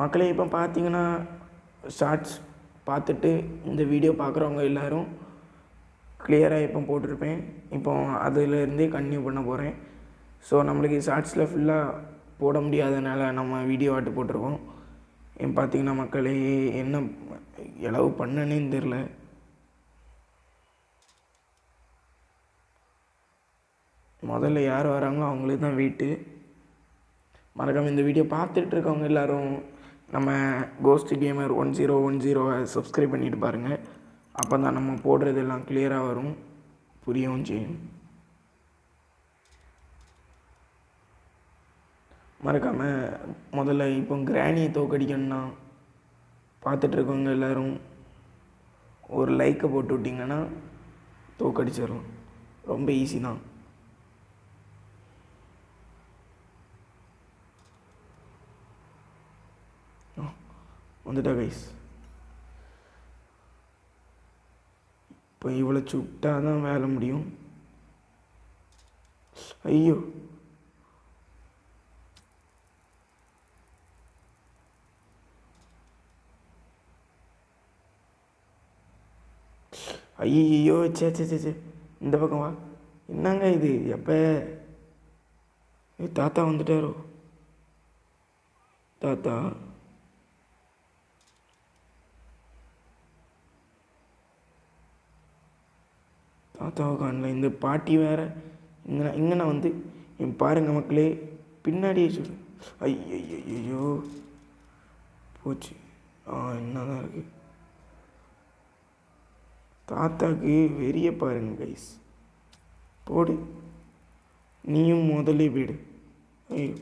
மக்களே, இப்போ பார்த்தீங்கன்னா ஷார்ட்ஸ் பார்த்துட்டு இந்த வீடியோ பார்க்குறவங்க எல்லோரும் கிளியராக இப்போ போட்டிருப்பேன். இப்போ அதிலேருந்தே கன்டினியூ பண்ண போகிறேன். ஸோ நம்மளுக்கு ஷார்ட்ஸில் ஃபுல்லாக போட முடியாதனால நம்ம வீடியோ ஆட்டு போட்டிருக்கோம். பார்த்தீங்கன்னா மக்களே, என்ன எளவு பண்ணனேன்னு தெரில. முதல்ல யார் வராங்களோ அவங்களுக்கு தான் வெயிட்டு. மறக்காமல் இந்த வீடியோ பார்த்துட்டு இருக்கவங்க எல்லோரும் நம்ம கோஸ்ட் கேமர் 1010 சப்ஸ்கிரைப் பண்ணிட்டு பாருங்கள். அப்போ தான் நம்ம போடுறது எல்லாம் கிளியராக வரும், புரியவும் செய்யும். மறக்காமல் முதல்ல இப்போ கிராணியை தோக்கடிக்கணும்னா பார்த்துட்ருக்கவங்க எல்லோரும் ஒரு லைக்கை போட்டு விட்டிங்கன்னா தோக்கடிச்சிடலாம். ரொம்ப ஈஸி தான். வந்துட்டா கைஸ். இப்போ இவ்வளோ சுட்டா தான் வேலை முடியும். ஐயோ, ஐயோ, சே சே சே இந்த பக்கம் வா. என்னங்க இது? எப்போ தாத்தா வந்துட்டாரோ? தாத்தா தாத்தாவை காணல. இந்த பாட்டி வேறு இங்கே வந்து என் பாருங்க மக்களே, பின்னாடியே சொல்லு. ஐயோ போச்சு. என்னதான் இருக்குது. தாத்தாக்கு வெறிய பாருங்க கைஸ். போடு, நீயும் முதல்ல போயிடு. ஐயோ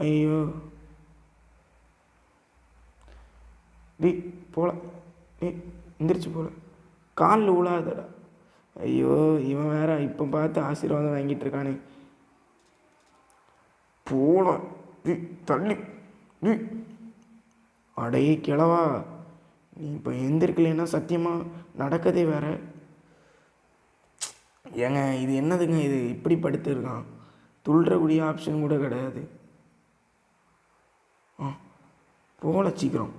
ஐயோ, டி போல, டி எந்திரிச்சு போல, காலில் விழாதடா. ஐயோ, இவன் வேற இப்போ பார்த்து ஆசீர்வாதம் வாங்கிட்டு இருக்கானே. போல டி தள்ளி டி. அடையே கிளவா, நீ இப்போ எந்திரிக்கலைன்னா சத்தியமாக நடக்கதே வேற. ஏங்க இது என்னதுங்க இது? இப்படி படுத்துருக்கான். துள்ளுறக்கூடிய ஆப்ஷன் கூட கிடையாது. போல சீக்கிரம்.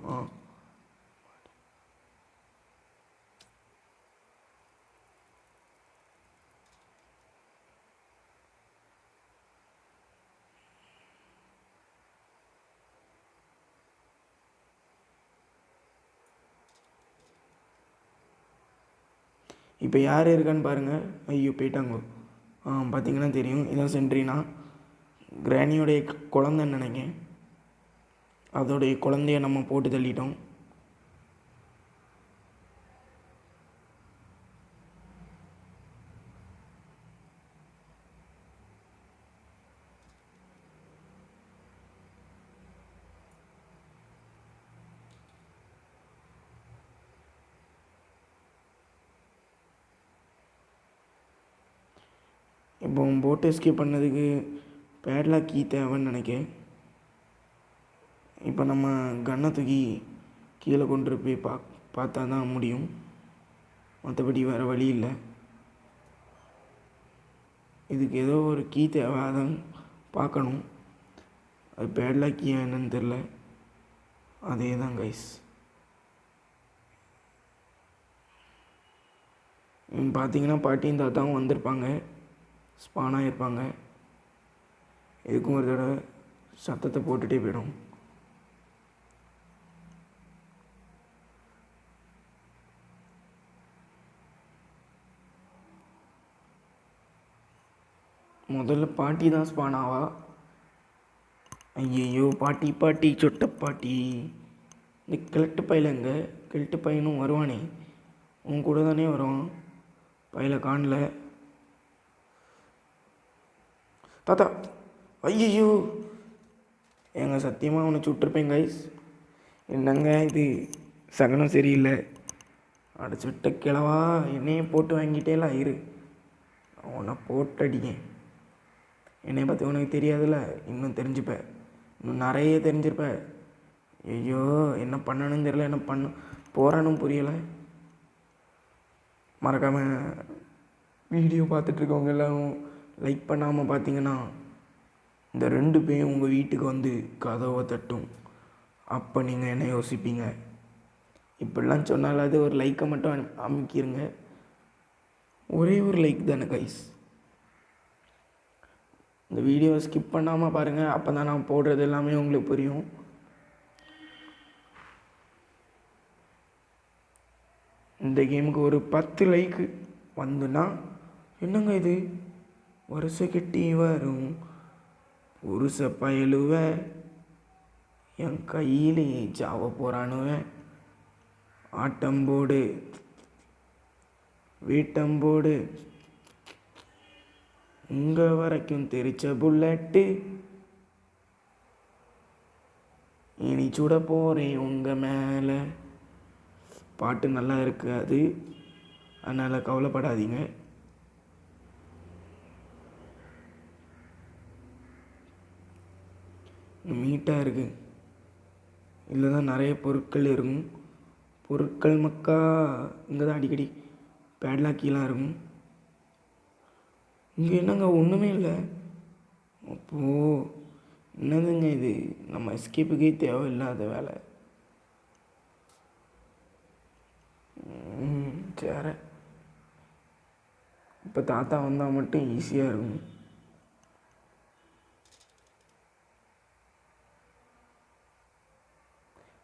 இப்போ யார் இருக்கான்னு பாருங்கள். ஐயோ போயிட்டாங்களோ. பார்த்தீங்கன்னா தெரியும், இதான் சென்ட்ரினா, கிராணியோடைய குழந்தைன்னு நினைக்கிறேன். அதோடைய குழந்தைய நம்ம போட்டு தள்ளிட்டோம். இப்போ போட்டு எஸ்கேப் பண்ணதுக்கு பேட்லாக் கீ தேவைன்னு நினைக்கிறேன். இப்போ நம்ம கன்னை தூக்கி கீழே கொண்டு போய் பார்த்தா தான் முடியும். மற்றபடி வேறு வழி இல்லை. இதுக்கு ஏதோ ஒரு கீ தேவை, அதான் பார்க்கணும். அது பேட்லாக் கீ என்னன்னு தெரில. அதே தான் கைஸ். பார்த்தீங்கன்னா பாட்டியும் தாத்தாவும் வந்திருப்பாங்க, ஸ்பானாக இருப்பாங்க. இதுக்கும் ஒரு தடவை சத்தத்தை போட்டுகிட்டே போயிடும். முதல்ல பாட்டி தான் ஸ்பானாவா? ஐயோ, பாட்டி பாட்டி சொட்ட பாட்டி. இந்த கிழட்டு பையலங்க, கிழட்டு பையனும் வருவானே, உன் கூட தானே வருவான். பையில காணல. தாத்தா ஐயோ, ஏங்க சத்தியமாக அவனை சுட்டிருப்பேன் கைஸ். என்னங்க இது? சகனம் சரியில்லை. அடிச்சுட்ட கிழவா, என்னையும் போட்டு வாங்கிட்டேலாம் இரு, அவனை போட்டடிக்கேன். என்னை பற்றி உனக்கு தெரியாதுல்ல, இன்னும் தெரிஞ்சுப்ப, இன்னும் நிறைய தெரிஞ்சிருப்ப. ஐயோ, என்ன பண்ணணும்னு தெரியல, என்ன பண்ண போகிறானும் புரியலை. மறக்காமல் வீடியோ பார்த்துட்ருக்கவங்க எல்லோரும் லைக் பண்ணாமல் பார்த்தீங்கன்னா இந்த 2 பேரும் உங்கள் வீட்டுக்கு வந்து கதவை தட்டும். அப்போ நீங்கள் என்ன யோசிப்பீங்க? இப்படிலாம் சொன்னாலாவது ஒரு லைக்கை மட்டும் அமைக்கிருங்க. ஒரே ஒரு லைக் தானே கைஸ். இந்த வீடியோவை ஸ்கிப் பண்ணாமல் பாருங்கள், அப்போ தான் நான் போடுறது எல்லாமே உங்களுக்கு புரியும். இந்த கேமுக்கு ஒரு 10 லைக்கு வந்துன்னா என்னங்க இது வருஷ கட்டி வரும் புருஷ பயலுவ என் கையிலே சாவ போகிறானுவேன். ஆட்டம்போடு வீட்டம்போடு உங்க வரைக்கும் தெரிச்ச புல்லட்டு இனி சுட போகிறேன் உங்கள் மேலே. பாட்டு நல்லா இருக்காது, அதனால் கவலைப்படாதீங்க. நீட்டாக இருக்குது, இதில் தான் நிறைய பொருட்கள் இருக்கும். பொருட்கள் மக்கா இங்கே தான் அடிக்கடி பேட்லாக்கெலாம் இருக்கும். இங்கே என்னங்க ஒன்றுமே இல்லை. அப்போது என்னதுங்க இது? நம்ம எஸ்கேப்புக்கே தேவையில்லாத வேலை. சரி, இப்போ தாத்தா வந்தால் மட்டும் ஈஸியாக இருக்கும்.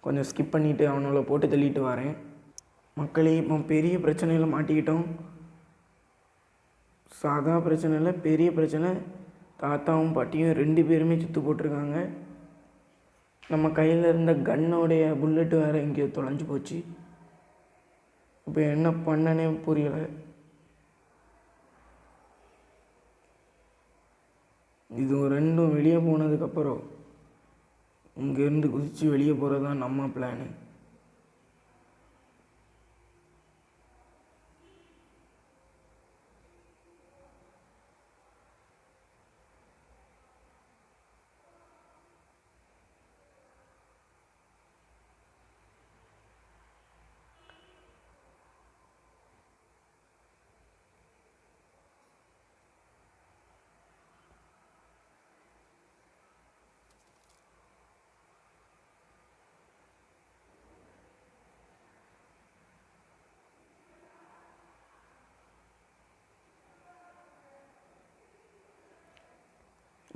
கொஞ்சம் ஸ்கிப் பண்ணிவிட்டு அவனோட போட்டு தள்ளிட்டு வரேன். மக்களே, இப்போ பெரிய பிரச்சனையில் மாட்டிக்கிட்டோம். சாதா பிரச்சனை இல்லை, பெரிய பிரச்சனை. தாத்தாவும் பாட்டியும் 2 பேருமே சுற்று போட்டிருக்காங்க. நம்ம கையில் இருந்த கன்னோடைய புல்லட்டு வேறு எங்கேயோ தொலைஞ்சு போச்சு. இப்போ என்ன பண்ணனே புரியலை. இது 2ம் வெளியே போனதுக்கப்புறம் இங்கேருந்து குதித்து வெளியே போகிறது தான் நம்ம பிளானு.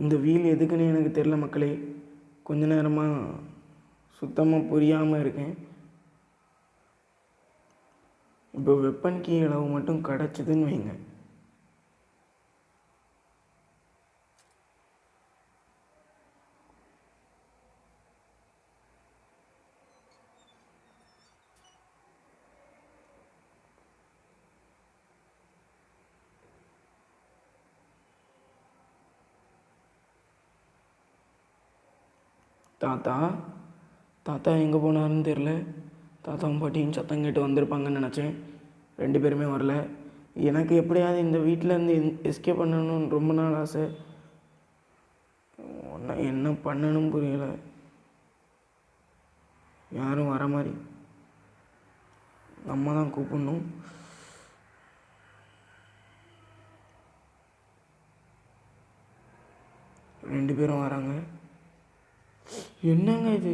இந்த வீல் எதுக்குன்னு எனக்கு தெரில மக்களே. கொஞ்ச நேரமாக சுத்தமாக புரியாமல் இருக்கேன். இப்போ வெப்பன் கீ அளவு மட்டும் கிடச்சிதுன்னு வைங்க, தாத்தா எங்கே போனாருன்னு தெரில. தாத்தாவும் பாட்டியும் சத்தம் கேட்டு வந்திருப்பாங்கன்னு நினச்சேன். 2 பேருமே வரல. எனக்கு எப்படியாவது இந்த வீட்டிலேருந்து எஸ்கேப் பண்ணணும்னு ரொம்ப நாள் ஆசை. என்ன பண்ணணும் புரியலை. யாரும் வர மாதிரி நம்ம தான் கூப்பிடணும். ரெண்டு பேரும் வராங்க. என்னங்க இது,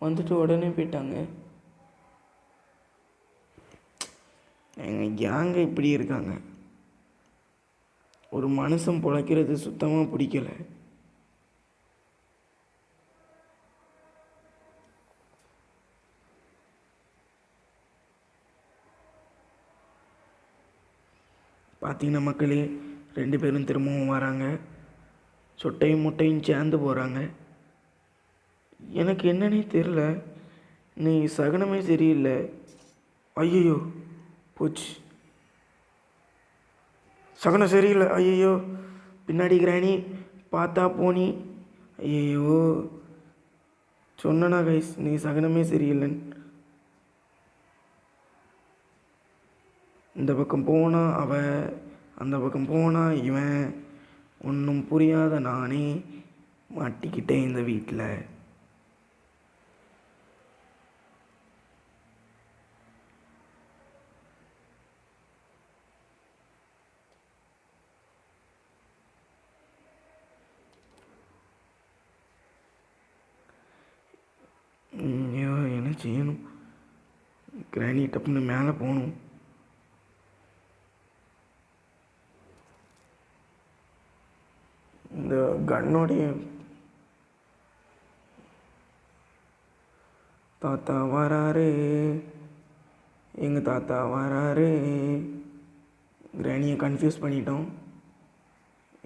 வந்துட்டு உடனே போயிட்டாங்க. எங்கள் கேங்க இப்படி இருக்காங்க. ஒரு மனுஷன் பிழைக்கிறது சுத்தமாக பிடிக்கலை. பார்த்தீங்கன்னா மக்களே, 2 பேரும் திரும்பவும் வராங்க. சொட்டையும் முட்டையும் சேர்ந்து போகிறாங்க. எனக்கு என்னன்னே தெரில, நீ சகனமே சரியில்லை. ஐயோ போச்சு, சகனம் சரியில்லை. ஐயோ பின்னாடி கிராணி பார்த்தா போனி. ஐயோ சொன்னா கைஸ், நீ சகனமே சரியில்லைன்னு. இந்த பக்கம் போனா அவ, அந்த பக்கம் போனா இவன். ஒன்றும் புரியாத நானே மாட்டிக்கிட்டேன் இந்த வீட்டில். செய்யணும். கிராணி டப்புன்னு மேலே போகணும். இந்த கன்னோடைய தாத்தா வராரு, எங்கள் தாத்தா வராரு. கிராணியை கன்ஃபியூஸ் பண்ணிட்டோம்.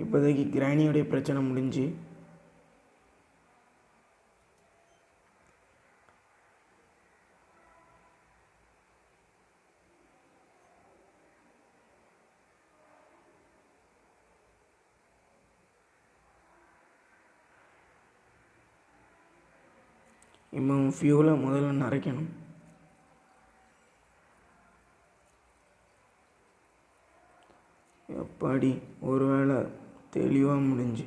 இப்போதைக்கு கிராணியோடைய பிரச்சனை முடிஞ்சு. இப்போ ஃபியூலை முதல்ல நிறைக்கணும். எப்பாடி ஒரு வேளை தெளிவாக முடிஞ்சு.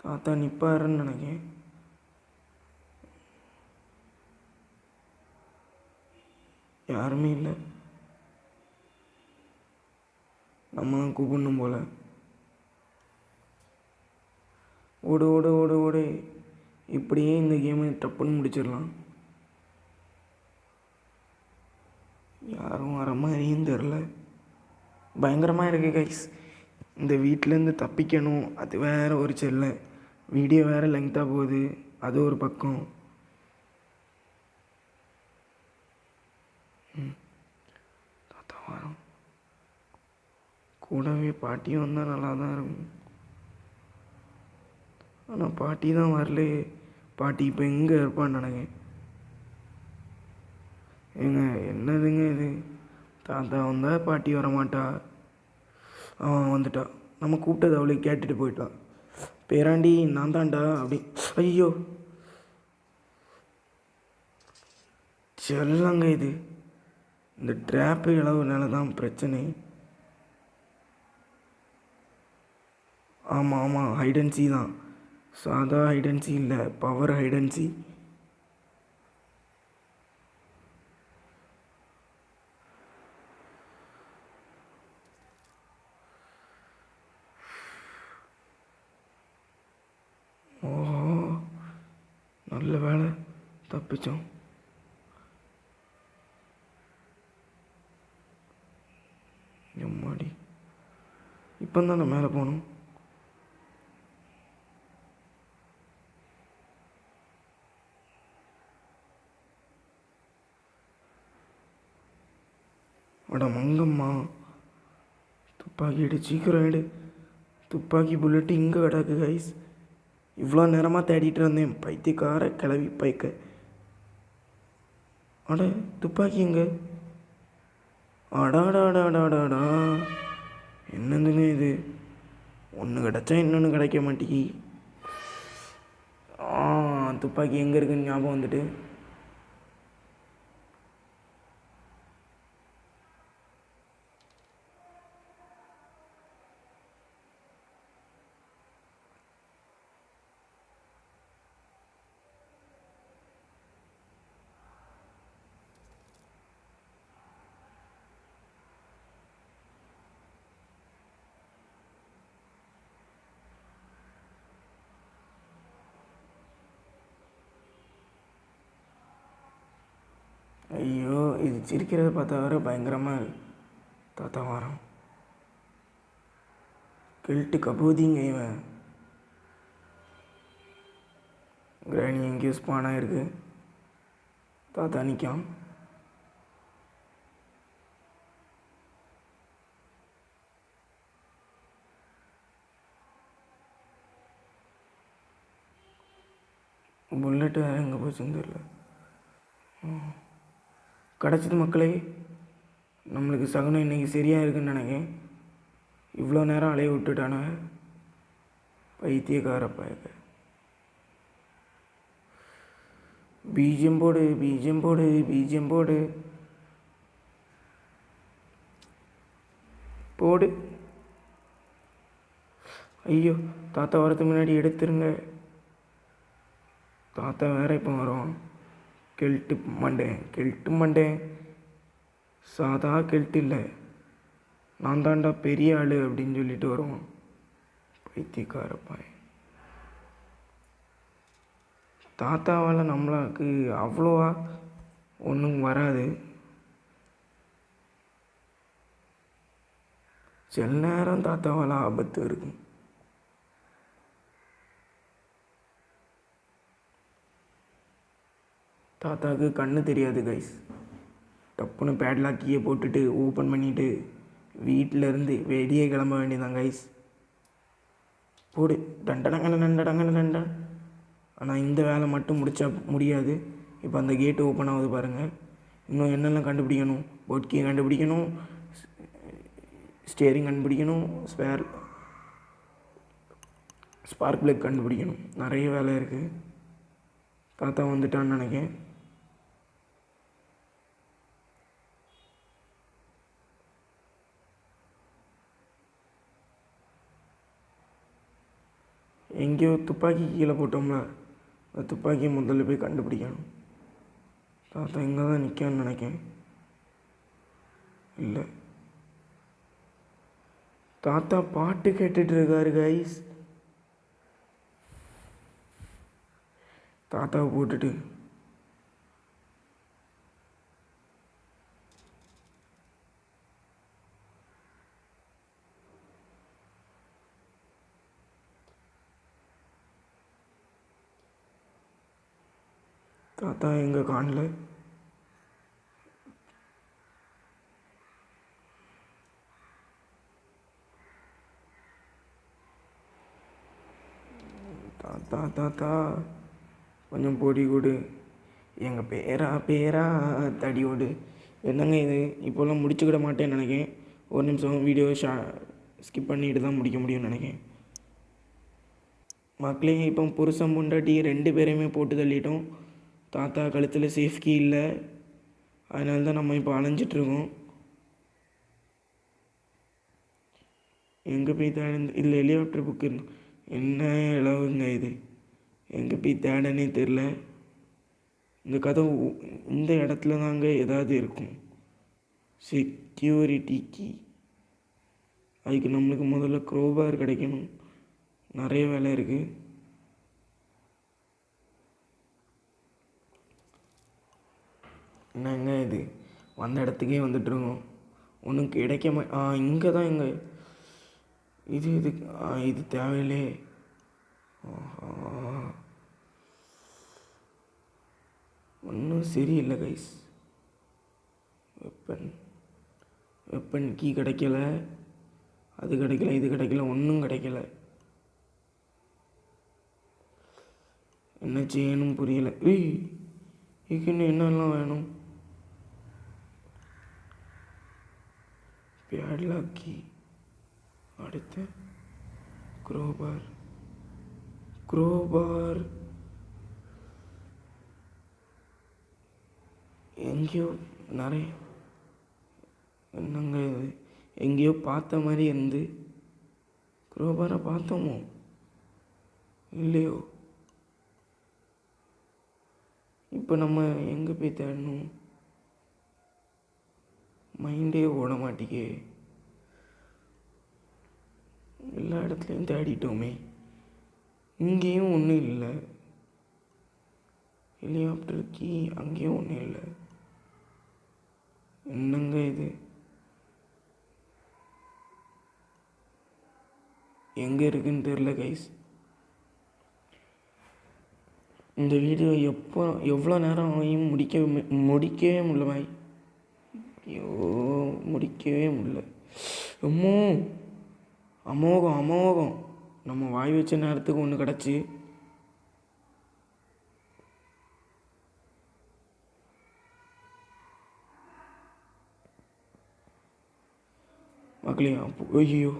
தாத்தா நிற்பாருன்னு நினைக்கிறேன். யாருமே இல்லை. நம்ம தான் கூப்பிடணும் போல். ஓடு ஓடு ஓடு ஓடு. இப்படியே இந்த கேமை டப்புன்னு முடிச்சிடலாம். யாரும் வர மாதிரியும் தெரில. பயங்கரமாக இருக்குது கைஸ். இந்த வீட்டிலேருந்து தப்பிக்கணும். அது வேறு ஒரு செல்ல. வீடியோ வேறு லெங்க்த்தாக போகுது. அது ஒரு பக்கம். தாத்தா வரோம். கூடவே பாட்டியும் வந்தால் நல்லா தான் இருக்கும். ஆனால் பாட்டி தான் வரல. பாட்டி இப்போ எங்கே இருப்பான்னு நினைக்கிறேன். ஏங்க என்னதுங்க இது? தாத்தா வந்தால் பாட்டி வரமாட்டா. அவன் வந்துட்டா. நம்ம கூப்பிட்டது அவளுக்கு கேட்டுட்டு போயிட்டான். பேராண்டி நான் தான்டா அப்படி. ஐயோ செல்லங்க இது. இந்த ட்ராப்பு இளவுனால தான் பிரச்சனை. ஆமாம் ஆமாம், ஹைடன்சி தான். சாதா ஹைடன்சி இல்லை, பவர் ஹைடன்சி. ஓஹோ, நல்ல வேலை தப்பிச்சோம். எம்மாடி, இப்போ தான் நான் மேலே போகணும். அட மங்கம்மா, துப்பாக்கி எடு, சீக்கிரம் எடு. துப்பாக்கி புல்லட்டு இங்கே கிடக்கு கைஸ். இவ்வளோ நேரமாக தேடிட்டு இருந்தேன். பைத்தியக்கார கிளவி பைக்க. அட துப்பாக்கி எங்க? அடாடாடாடாடாடா, என்னதுங்க இது? ஒன்று கிடச்சா இன்னொன்று கிடைக்க மாட்டேங்கி. துப்பாக்கி எங்கே இருக்குன்னு ஞாபகம் வந்துட்டு. ஐயோ, இது சிரிக்கிறத பார்த்தா வர பயங்கரமாக இருக்கு. தாத்தா வாரம் கில்ட்டு கபூதிங்க இவன். கிராணி எங்கேயோ ஸ்பானாக இருக்கு. தாத்தா நிற்கான். புல்லட்டு வேறு எங்கே போச்சுன்னு தெரியல. கிடச்சிது மக்களே. நம்மளுக்கு சகுனம் இன்றைக்கி சரியாக இருக்குன்னு நினைக்கிறேன். இவ்வளோ நேரம் அலைய விட்டுட்டானே பைத்தியக்கார பயக்க. பீஜம் போடு, பீஜம் போடு, பீஜம் போடு, போடு. ஐயோ, தாத்தா வரதுக்கு முன்னாடி எடுத்துருங்க. தாத்தா வேற இப்போ வரும். கெல்ட்டு மண்டேன். சாதா கெல்ட்டு இல்லை, நான் தாண்டா பெரிய ஆள் அப்படின்னு சொல்லிட்டு வருவான். பைத்தியக்காரப்பாய். தாத்தாவால் நம்மளுக்கு அவ்வளோவா ஒன்றும் வராது. சில நேரம் தாத்தாவால் ஆபத்து இருக்கும். தாத்தாவுக்கு கண்ணு தெரியாது கைஸ். டப்புன்னு பேட்லாக் கீயை போட்டுட்டு ஓப்பன் பண்ணிவிட்டு வீட்டிலேருந்து வெளியே கிளம்ப வேண்டியதான் கைஸ். போடு டண்டடங்கன. ஆனால் இந்த வேலை மட்டும் முடித்தா முடியாது. இப்போ அந்த கேட்டு ஓப்பன் ஆகுது பாருங்கள். இன்னும் என்னெல்லாம் கண்டுபிடிக்கணும்? போட் கீ கண்டுபிடிக்கணும், ஸ்டியரிங் கண்டுபிடிக்கணும், ஸ்பார்க் பிளக் கண்டுபிடிக்கணும். நிறைய வேலை இருக்குது. தாத்தா வந்துட்டான்னு நினைக்கிறேன். எங்கேயோ துப்பாக்கி கீழே போட்டோம்ல, அந்த துப்பாக்கியை முதல்ல போய் கண்டுபிடிக்கணும். தாத்தா இங்கே தான் நிற்கான்னு நினைக்கிறேன். இல்லை, தாத்தா பாட்டு கேட்டுட்ருக்காரு கைஸ். தாத்தாவை போட்டுட்டு தாத்தா எங்கே காணல. தாத்தா தாத்தா கொஞ்சம் பொடி கொடு, எங்கள் பேரா தடியோடு. என்னங்க இது, இப்போல்லாம் முடிச்சுக்கிட மாட்டேன்னு நினைக்கிறேன். ஒரு நிமிஷம் வீடியோ ஸ்கிப் பண்ணிட்டு தான் முடிக்க முடியும்னு நினைக்கிறேன். மக்களே, இப்போ புருஷன் பொண்டாட்டி 2 பேரையுமே போட்டு தள்ளிட்டோம். தாத்தா கழுத்தில் சேஃப்கி இல்லை, அதனால தான் நம்ம இப்போ அலைஞ்சிட்ருக்கோம். எங்கே போய் தேட இல்லை ஹெலிகாப்டர் புக்கு என்ன இளவுங்க இது, எங்கே போய் தேடனே தெரில. இந்த கதவு இந்த இடத்துல தாங்க ஏதாவது இருக்கும். செக்யூரிட்டிக்கு அதுக்கு நம்மளுக்கு முதல்ல க்ரோபார் கிடைக்கணும். நிறைய வேலை இருக்குது. என்னங்க இது, வந்த இடத்துக்கே வந்துட்டுருக்கோம். ஒன்றும் கிடைக்க இங்கே தான் எங்கே இது தேவையில்லே. ஒன்றும் சரியில்லை கைஸ். வெப்பன் கீ கிடைக்கல, அது கிடைக்கல, இது கிடைக்கல, ஒன்றும் கிடைக்கல. என்ன செய்யணும் புரியலை. இதுக்கு இன்னும் என்னெல்லாம் வேணும்? பேட்லாக் கீ, அடுத்து க்ரோபார் எங்கேயோ நிறைய. என்னங்க இது, எங்கேயோ பார்த்த மாதிரி இருந்து. க்ரோபாரை பார்த்தோமோ இல்லையோ? இப்போ நம்ம எங்கே போய் தேடணும்? மைண்டே ஓட மாட்டிக்கே. எல்லா இடத்துலையும் தேடிட்டோமே, இங்கேயும் ஒன்றும் இல்லை. ஹெலிகாப்டர் கீ அங்கேயும் ஒன்றும் இல்லை. என்னங்க இது, எங்கே இருக்குன்னு தெரில கைஸ். இந்த வீடியோ எவ்வளோ நேரம் ஆகியும் முடிக்கவே முடியல பாய். ஐயோ, முடிக்கவே முடியல. அமோகம். நம்ம வாய் வச்ச நேரத்துக்கு ஒன்று கிடச்சி. மக்களே, ஐயோ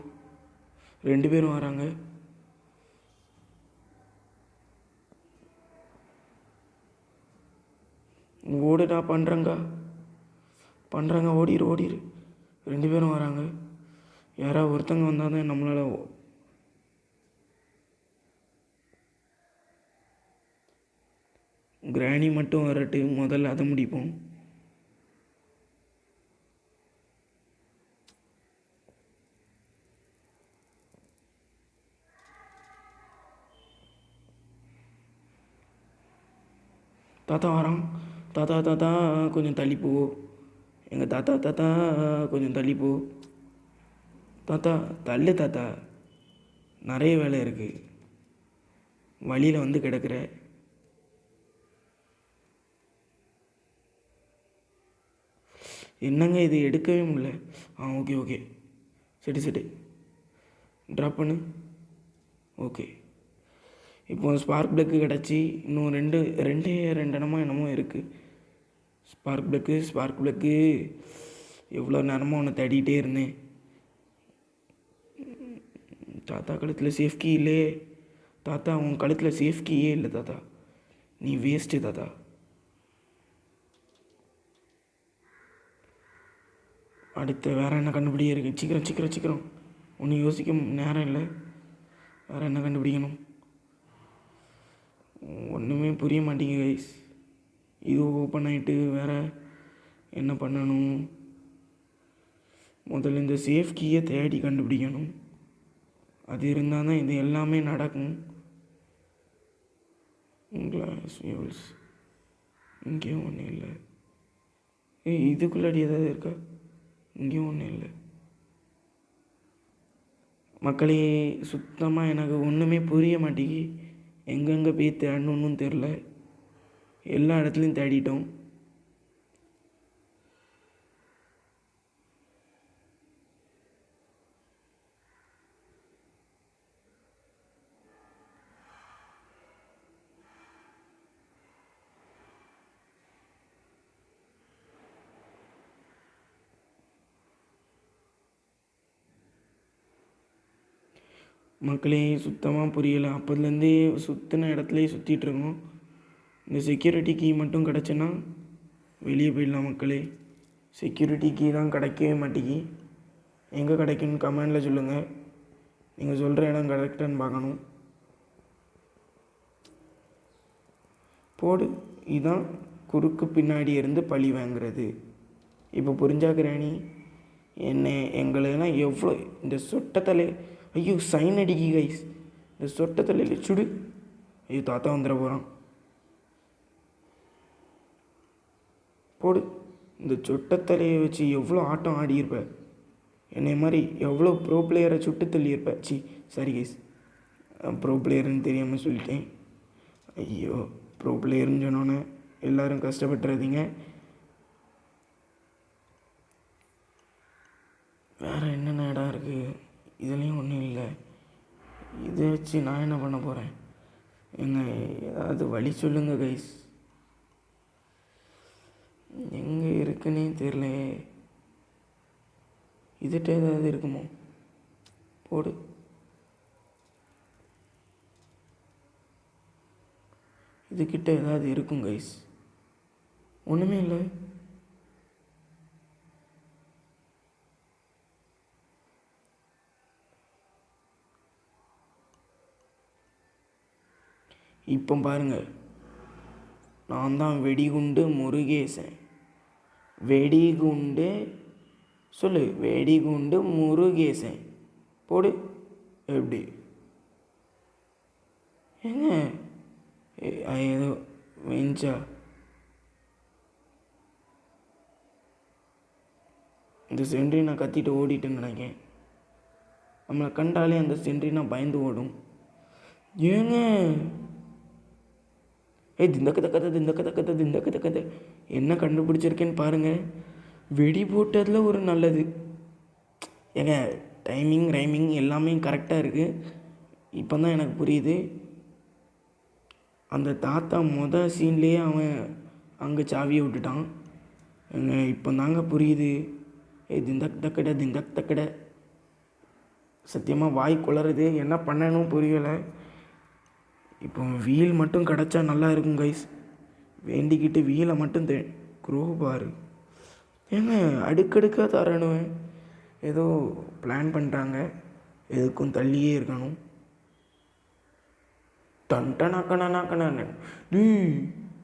2 பேரும் வராங்க. ஓடுடா, பண்ணுறங்க ஓடிரு 2 பேரும் வராங்க. யாராவது ஒருத்தங்க வந்தால் தான் நம்மளால். கிராணி மட்டும் வரட்டு, முதல்ல அதை முடிப்போம். தாத்தா வரான். தாத்தா தாத்தா கொஞ்சம் தள்ளி போ. எங்கள் தாத்தா தாத்தா கொஞ்சம் தள்ளி போ. தாத்தா தள்ளு தாத்தா, நிறைய வேலை இருக்குது, வழியில் வந்து கிடக்குற. என்னங்க இது எடுக்கவே முடியல. ஓகே ஓகே, சரி ட்ராப் பண்ணு. ஓகே, இப்போ ஸ்பார்க் ப்ளக்கு கிடச்சி இன்னும் ரெண்டு இடமா என்னமோ இருக்குது. ஸ்பார்க் ப்ளக்கு எவ்வளோ நேரமாக ஒன்று தேடிகிட்டே இருந்தேன். தாத்தா கழுத்தில் சேஃப் கீ இல்லையே. தாத்தா உன் கழுத்தில் சேஃப் கீயே இல்லை தாத்தா, நீ வேஸ்ட்டு தாத்தா. அடுத்து வேறு என்ன கண்டுபிடிக்க இருக்குது? சீக்கிரம் ஒன்றும் யோசிக்க நேரம் இல்லை. வேறு என்ன கண்டுபிடிக்கணும்? ஒன்றுமே புரிய மாட்டேங்க கைஸ். இது ஓப்பன் ஆகிட்டு வேறு என்ன பண்ணணும்? முதல்ல இந்த சேஃப் கீயை தேடி கண்டுபிடிக்கணும். அது இருந்தால் தான் இது எல்லாமே நடக்கும். கிளாஸ் வியூல்ஸ் இங்கேயும் ஒன்றும் இல்லை. இதுக்குள்ளாடி ஏதாவது இருக்கா? இங்கேயும் ஒன்றும் இல்லை. மக்களே, சுத்தமாக எனக்கு ஒன்றுமே புரிய மாட்டேங்கி. எங்கெங்கே போய் தேடணுன்னு தெரில. எல்லா இடத்துலையும் தேடிட்டோம். மக்களே, சுத்தமாக புரியலை. அப்போதுலேருந்தே சுற்றின இடத்துலையே சுற்றிட்டுருக்கோம். இந்த செக்யூரிட்டி கீ மட்டும் கிடச்சுன்னா வெளியே போயிடலாம் மக்களே. செக்யூரிட்டி கீ தான் கிடைக்கவே மாட்டேங்கி. எங்கே கிடைக்குன்னு கமெண்டில் சொல்லுங்கள். நீங்கள் சொல்கிற இடம் கரெக்டான்னு பார்க்கணும். போடு, இதுதான் குறுக்கு பின்னாடி இருந்து பழி வாங்குறது. இப்போ புரிஞ்சாக்குறானி என்ன? எங்களெல்லாம் எவ்வளோ இந்த சொட்டத்தலை, ஐயோ சைன் அடிக்கி கைஸ், இந்த சொட்டத்தலையில் சுடு. ஐயோ தாத்தா வந்துட போகிறான். போடு, இந்த சொட்டத்தலையை வச்சு எவ்வளோ ஆட்டம் ஆடியிருப்ப. என்னை மாதிரி எவ்வளோ ப்ரோ பிளேயரை சுட்டு தள்ளியிருப்ப. சாரி கைஸ், ப்ரோ பிளேயர்னு தெரியாமல் சொல்லிட்டேன். ஐயோ, ப்ரோ பிளேயர்னு சொன்னோன்னே எல்லோரும் கஷ்டப்பட்டுறாதீங்க. வேறு என்னென்ன இடம் இருக்குது? இதுலேயும் ஒன்றும் இல்லை. இதை வச்சு நான் என்ன பண்ண போகிறேன்? என்ன ஏதாவது வழி சொல்லுங்கள் கைஸ். எங்கே இருக்குன்னே தெரியலையே. இதுகிட்ட ஏதாவது இருக்குமோ? போடு. இதுக்கிட்ட ஏதாவது இருக்கும் கைஸ். ஒன்றுமே இல்லை. இப்போ பாருங்கள், நான் தான் வெடிகுண்டு முருகேசன். வெடிகுண்டு சொல்லு, வெடிகுண்டு முருகேசன். போடு. எப்படி ஏங்க ஏதோ வெஞ்சா? இந்த சென்ட்ரி நான் கத்திட்டு ஓடிட்டேன்னு நினைக்கிறேன். நம்மளை கண்டாலே அந்த சென்ட்ரி நான் பயந்து ஓடும். ஏங்க திந்தக்கத்தை என்ன கண்டுபிடிச்சிருக்கேன்னு பாருங்கள். வெடி போட்டதில் ஒரு நல்லது. ஏங்க ரைமிங் எல்லாமே கரெக்டாக இருக்குது. இப்போ தான் எனக்கு புரியுது. அந்த தாத்தா சீன்லேயே அவன் அங்கே சாவியை விட்டுட்டான். இப்போ தாங்க புரியுது. திந்தக் தக்கடை சத்தியமாக வாய் குளறுது. என்ன பண்ணணும் புரியலை. இப்போ வீல் மட்டும் கிடச்சா நல்லா இருக்கும் கைஸ். வேண்டிக்கிட்டு வீலை மட்டும் குரோபார். ஏங்க அடுக்கடுக்காக தரணும். ஏதோ பிளான் பண்ணுறாங்க. எதுக்கும் தள்ளியே இருக்கணும். டண்டனாக்கணாக்கண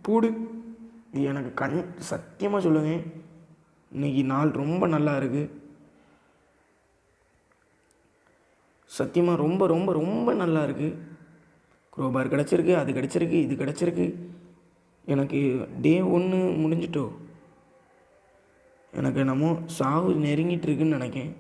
போடு. எனக்கு சத்தியமாக சொல்லுங்கள், இன்றைக்கி நாள் ரொம்ப நல்லா இருக்குது. சத்தியமாக ரொம்ப ரொம்ப ரொம்ப நல்லா இருக்குது. க்ரோபார் கிடச்சிருக்கு, அது கிடச்சிருக்கு, இது கிடச்சிருக்கு. எனக்கு டே 1 முடிஞ்சிட்டோ. எனக்கு என்னமோ சாவு நெருங்கிட்டு இருக்குன்னு நினைக்கேன்.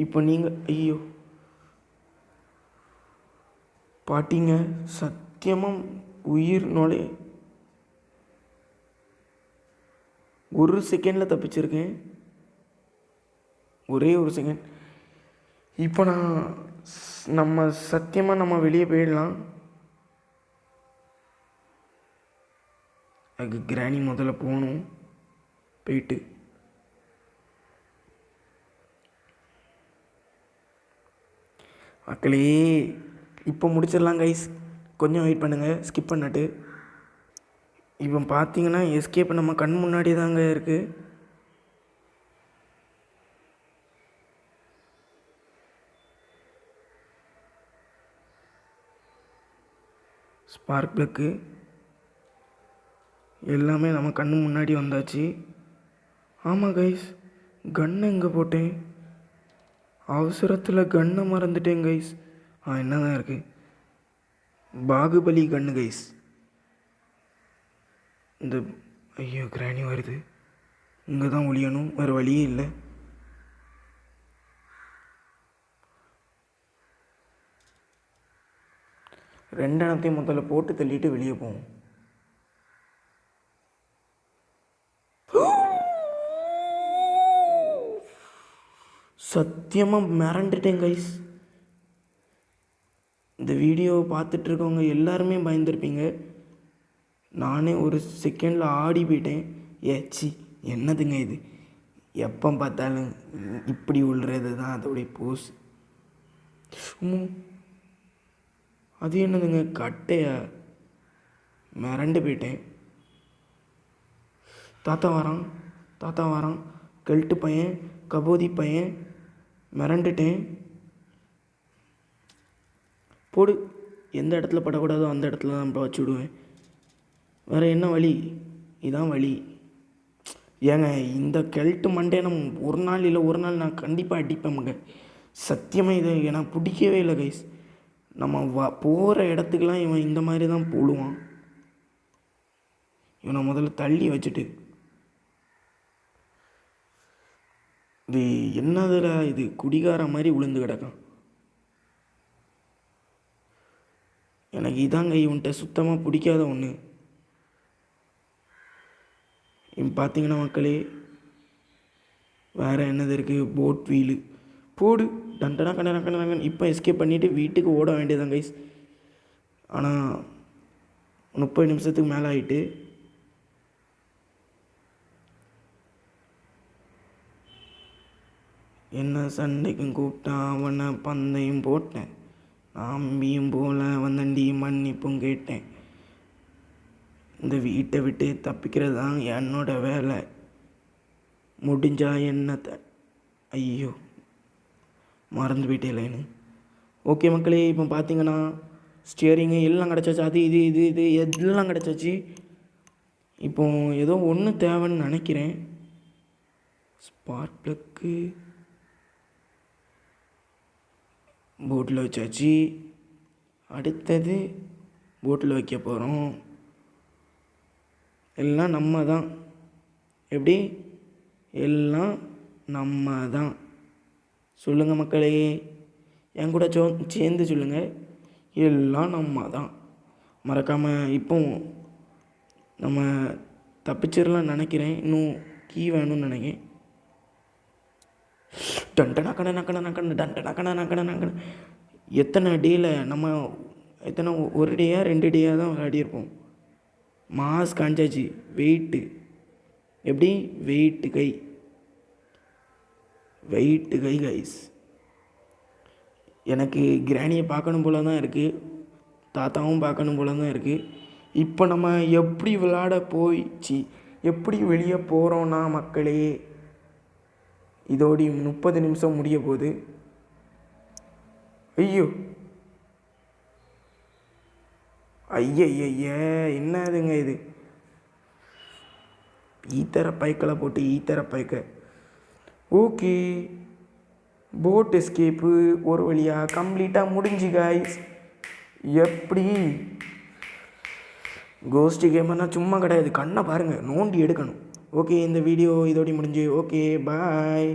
இப்போ நீங்கள் ஐயோ பாட்டிங்க, சத்தியமாக உயிர் நுழைய 1 செகண்டில் தப்பிச்சிருக்கேன். ஒரே 1 செகண்ட். இப்போ நம்ம சத்தியமாக நம்ம வெளியே போயிடலாம். அதுக்கு கிராணி முதல்ல போகணும். போயிட்டு மக்களே இப்போ முடிச்சிடலாம் கைஸ். கொஞ்சம் வெயிட் பண்ணுங்கள், ஸ்கிப் பண்ணிட்டு. இப்போ பார்த்தீங்கன்னா எஸ்கேப் நம்ம கண் முன்னாடி தாங்க இருக்குது. ஸ்பார்க் ப்ளக்கு எல்லாமே நம்ம கண்ணு முன்னாடி வந்தாச்சு. ஆமாம் கைஸ், கன்னை எங்கே போட்டேன்? அவசரத்தில் கன்னை மறந்துட்டேன் கைஸ். என்ன தான் இருக்குது? பாகுபலி கன்று கைஸ். இந்த ஐயோ கிராணி வருது. இங்கே தான் ஒழியணும், வேறு வழியே இல்லை. ரெண்டெண்ணத்தையும் முதல்ல போட்டு தள்ளிட்டு வெளியே போவோம். சத்தியமாக மிரண்டுட்டேன் கைஸ். இந்த வீடியோவை பார்த்துட்ருக்கவங்க எல்லாருமே பயந்துருப்பீங்க. நானே ஒரு செகண்டில் ஆடி போயிட்டேன். ஏச்சி என்னதுங்க இது? எப்போ பார்த்தாலும் இப்படி விழுறது தான் அதோடைய போஸ். அது என்னதுங்க கட்டையா? மிரண்டு போயிட்டேன். தாத்தா வரான். கெல்ட்டு பையன், கபோதி பையன். மிரண்டுட்டேன். போடு. எந்த இடத்துல படக்கூடாதோ அந்த இடத்துல தான் வச்சு விடுவேன். வேறு என்ன வழி? இதான் வழி. ஏங்க இந்த கெல்ட்டு மண்டே நம்ம ஒரு நாள் நான் கண்டிப்பாக அடிப்பேங்க. சத்தியமாக இதை எனக்கு பிடிக்கவே இல்லை கைஸ். நம்ம போகிற இடத்துக்கெலாம் இவன் இந்த மாதிரி தான் போடுவான். இவனை முதல்ல தள்ளி வச்சுட்டு இது என்னதுல இது குடிகார மாதிரி விழுந்து கிடக்கான். எனக்கு இதாங்க இவன்கிட்ட சுத்தமாக பிடிக்காத ஒன்று. இவன் பார்த்தீங்கன்னா மக்களே வேறு என்னது இருக்குது? போட் வீலு போடு. டண்டனா கண்ணன் இப்போ எஸ்கேப் பண்ணிவிட்டு வீட்டுக்கு ஓட வேண்டியதான் கைஸ். ஆனால் 30 நிமிஷத்துக்கு மேலே ஆகிட்டு. என்ன சண்டைக்கும் கூப்பிட்டா அவனை பந்தையும் போட்டேன். அம்பியும் போல வந்தண்டி மன்னிப்பும் கேட்டேன். இந்த வீட்டை விட்டு தப்பிக்கிறது தான் என்னோட வேலை. முடிஞ்சா என்னத்தை ஐயோ மறந்து போயிட்டேன். ஓகே மக்களே, இப்போ பார்த்தீங்கன்னா ஸ்டியரிங்கு எல்லாம் கிடச்சாச்சு. அது இது எல்லாம் கிடச்சாச்சு. இப்போ ஏதோ ஒன்று தேவைன்னு நினைக்கிறேன். ஸ்பார்க் ப்ளக்கு போட்டில் வச்சாச்சு. அடுத்தது போட்டில் வைக்க போகிறோம். எல்லாம் நம்ம தான். எப்படி? எல்லாம் நம்ம தான். சொல்லுங்கள் மக்களே, என் கூட சேர்ந்து சொல்லுங்கள். எல்லாம் நம்ம தான். மறக்காமல் இப்போ நம்ம தப்பிச்சிடலாம்னு நினைக்கிறேன். இன்னும் கீ வேணும்னு நினைக்கிறேன். டண்டனா கண்ண எத்தனை டேயில் நம்ம எத்தனை 1 டேயா 2 டேயாக தான் விளையாடியிருப்போம். மாஸ் காஞ்சாச்சு. வெயிட்டு எப்படி? வெயிட்டு கை கைஸ். எனக்கு கிராணியை பார்க்கணும் போல தான் இருக்குது. தாத்தாவும் பார்க்கணும் போல தான் இருக்குது. இப்போ நம்ம எப்படி விளையாட எப்படி வெளியே போகிறோன்னா மக்களே, இதோடி 30 நிமிஷம் முடிய போகுது. ஐயோ என்னதுங்க இது? ஈத்தர பைக்கில் போட்டு ஈத்தர பைக்க. ஓகே போட் எஸ்கேப்பு ஒரு வழியாக கம்ப்ளீட்டாக முடிஞ்சு காய்ஸ். எப்படி கோஸ்ட் கேமர்னால் சும்மா கிடையாது, கண்ணை பாருங்கள், நோண்டி எடுக்கணும். ஓகே, இந்த வீடியோ இதோடய முடிஞ்சு. ஓகே, பாய்.